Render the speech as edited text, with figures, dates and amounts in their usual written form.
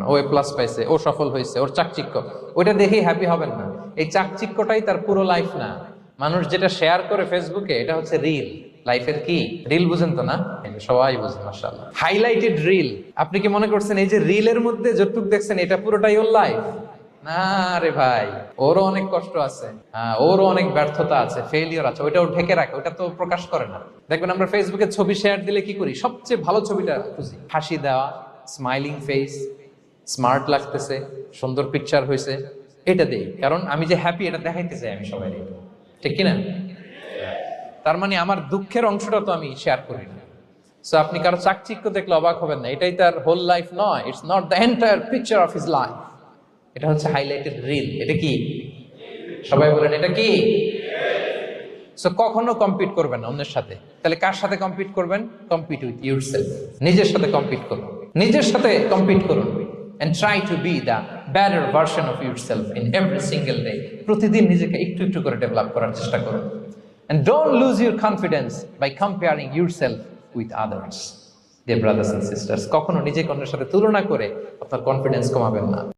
না। ও A+ পাইছে, ও সফল হয়েছে, ওর চাকচিক্য, ওইটা দেখেই হ্যাপি হবেন না। এই চাকচিক্যটাই তার পুরো লাইফ না। মানুষ যেটা শেয়ার করে ফেসবুকে, এটা হচ্ছে রিল। লাইফের কি রিল বুঝেন তো না? সবাই বুঝেন মাশাআল্লাহ। Highlighted reel. আপনি কি মনে করছেন এই যে রিলের মধ্যে যতটুকু দেখছেন এটা পুরোটাই ওর লাইফ? না রে ভাই, ওরও অনেক কষ্ট আছে, ওরও অনেক ব্যর্থতা আছে, ফেইলিওর আছে, ওইটাও ঢেকে রাখে, ওটা তো প্রকাশ করে না। দেখবেন আমরা ফেসবুকে ছবি শেয়ার দিলে কি করি, সবচেয়ে ভালো ছবিটা খুঁজি, হাসি দেওয়া, স্মাইলিং ফেস, স্মার্ট লাগতেছে, সুন্দর পিকচার হয়েছে, এটা দেই, কারণ আমি যে হ্যাপি এটা দেখাইতে চাই আমি সবাই, ঠিক কিনা? তার মানে আমার দুঃখের অংশটা তো আমি শেয়ার করি না। সো আপনি কারো চাকচিক্য দেখলে অবাক হবেন না, এটাই তার হোল লাইফ নয়। It's not the entire picture of his life. এটা হচ্ছে হাইলাইটেড রিল। এটা কি? সবাই বলেন এটা কি? সো কখনো কম্পিট করবেন না অন্যের সাথে। তাহলে কার সাথে কম্পিট করবেন? Compete with yourself. নিজের সাথে কম্পিট করুন, নিজের সাথে কম্পিট করুন। and try to be the better version of yourself in every single day. প্রতিদিন নিজেকে একটু একটু করে ডেভেলপ করার চেষ্টা করুন। and don't lose your confidence by comparing yourself with others. Dear brothers and sisters, কখনো নিজেকে অন্যের সাথে তুলনা করে আপনার কনফিডেন্স কমাবেন না।